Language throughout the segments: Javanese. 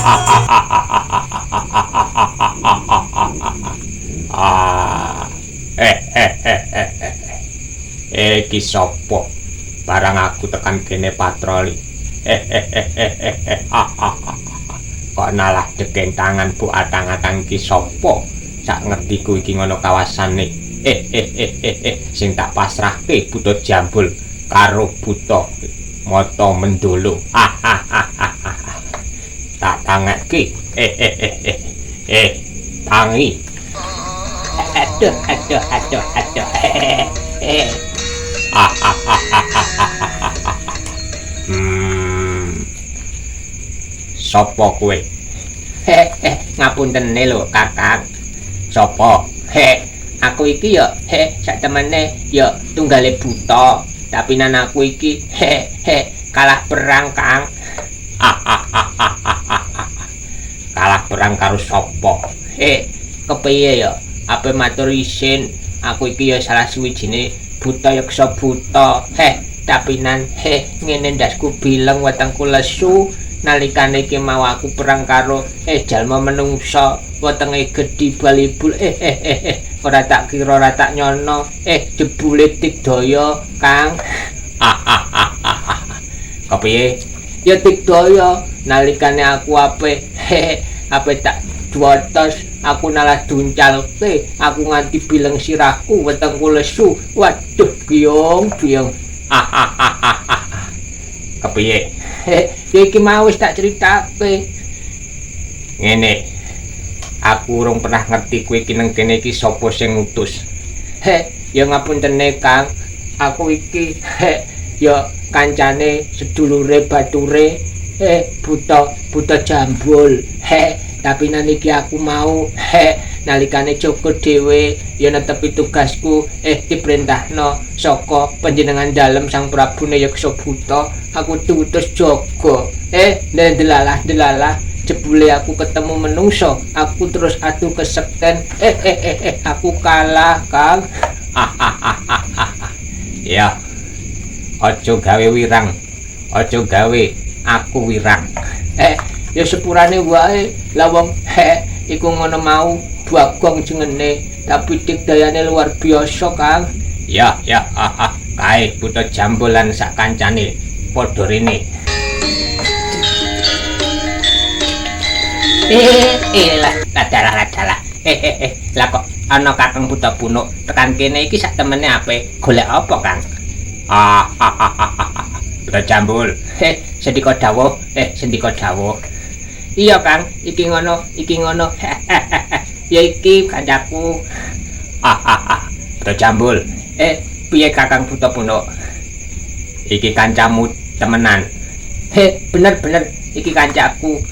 Ah, iki sapa? Barang aku tekan kene patroli. Kok nalah deken tangan bu atang-atang iki sapa? Sak ngertiku iki ngono kawasane. Sing tak pasrahke Buta Jambul karo Buta Mata Mendolo. Tak tangeke. Tangi. Aduh. Sopo kowe? Ngapunten lho Kakang. Sopo? Aku iki ya sak temene ya tunggale buta, tapi nan aku iki kalah perang, Kang. Kalah perang karo sopo? Kepiye ya? Ape matur isin, aku iki ya salah suwijine buta yaksa buta. Tapi nan ngene ndasku bileng wetengku lesu. Nalikane iki mau aku perang karo jalma menungsa wetenge gedhi balibul ora tak kira ora tak nyono jebule Tigdaya Kang. Kepiye ya Tigdaya nalikane aku ape tak duotos aku nalah duncalke aku nganti bileng sirahku wetengku lesu. Waduh biyong kepiye iki mau wis tak critake. Ngene. Aku urung pernah ngerti kowe iki nang kene iki sapa sing ngutus. Ya ngapuntene Kang. Aku iki ya kancane sedulure bature Buta Jambul. Tapi naniki aku mau nalikane Joko dhewe ya netepi tugasku diperintahno saka panjenengan dalem Sang Prabu Yaksa Buta aku diutus Joko. Ndelalah jebule aku ketemu menungso aku terus adu kesekten aku kalah Kang. Ya aja gawe wirang, aja gawe aku wirang. Ya sepurane wae lawang iku ngono mau Bagong jengene tapi digdayane luar biasa Kang. Ya kae Buta Jambul lan sak kancane padha rene. Ladalah. Lah kok ana Kakang Buta Punuk tekan kene iki sak temene ape golek apa Kang? Buta Jambul. Sendika dawuh. Iya Kang, iki ngono. Ya iki kancaku. Buta Jambul. Piye Kakang Buta Punuk? Iki kancamu temenan. Bener iki kancaku.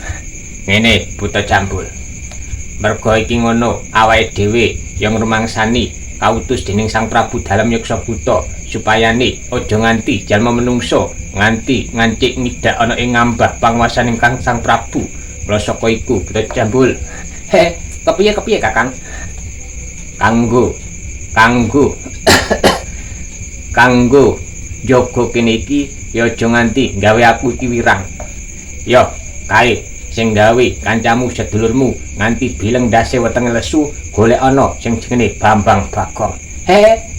Ngene Buta Jambul. Merga iki ngono, awake dhewe yang rumangsani kautus dening Sang Prabu Dalem Yaksa Buta supayane aja nganti jalma menungso nganti ngancik ngidak ana ing ngambah panguwasaning Kang Sang Prabu. Mula saka iku Buta Jambul. Kepiye Kakang? Kanggo jaga kene iki ya aja nganti gawe aku iki wirang. Ya, kae sing gawe kancamu sedulurmu nganti bileng ndase wetenge lesu golek ana sing jenenge Bambang Bagong.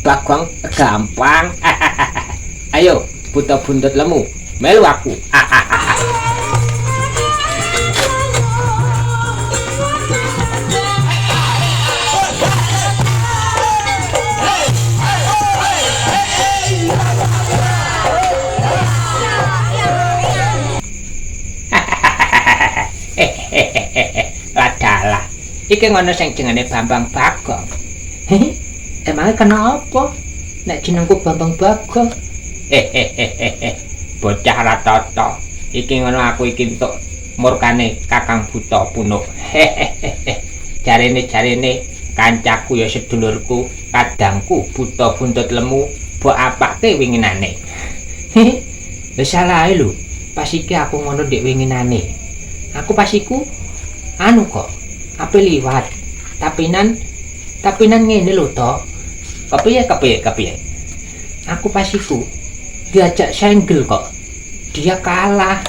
Bagong gampang. Ayo buta buntut lemu melu aku. Ladalah. Iki ngono sing jenenge Bambang Bagong. Emangnya kenapa? Nek jenengku Bambang Bagong. Bocah ratata. Iki ngono aku iki entuk murkane Kakang Buta Punuk. Jarene kancaku ya sedulurku, kadangku buta buntut lemu, mbok apake winginane. Wis salah lho. Pas iki aku ngono ndek winginane. Aku pas iku anu kok ape liwat. Tapinan ngene lho to. Kepiye? Aku pas iku diajak senggel kok. Dia kalah.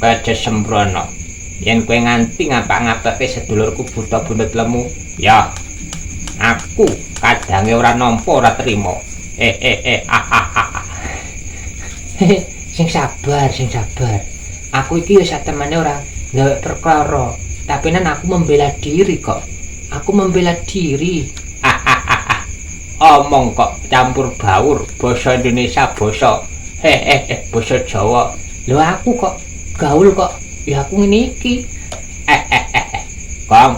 aja sembrono. Yen kowe nganti ngapak-ngapake sedulurku buta buntut lemu, ya aku kadange ora nampa ora trima. Sing sabar, sing sabar. Aku iki ya satemene ora gawe perkara, tapi nan aku membela diri kok. Aku membela diri. Omong kok campur baur basa Indonesia basa Jawa. Lho aku kok gaul kok ya aku ngene iki. Kong.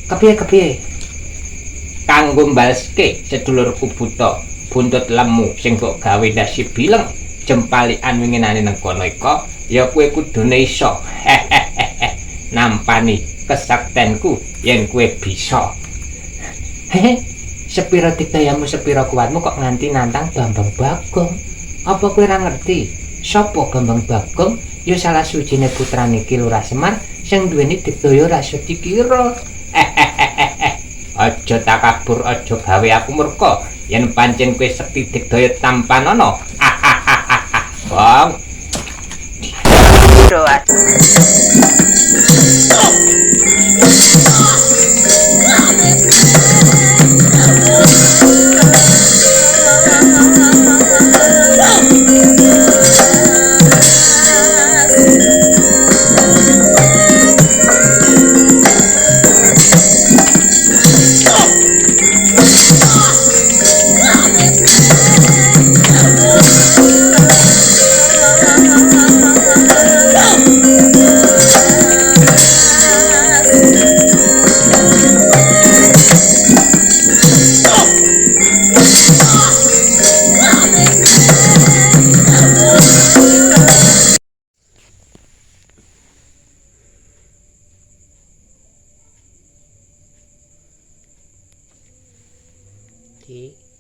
Kepiye? Kanggo mbaleske sedulurku buta buntut lemu sing mbok gawe ndasi bileng jempalikan winginane nang kono iko ya kowe kudune iso nampani kesaktenku yen kowe bisa. Sepira dikdayamu sepira kuatmu kok nganti nantang Bambang Bagong. Apa kowe ora ngerti sapa Bambang Bagong? Ya salah sujine putrane Ki Lurah Semar sing duweni digdaya rasa dikira. Aja takabur, aja gawe aku murka yen pancen kowe sekti digdaya tampanana. Bang. Doat. Dik.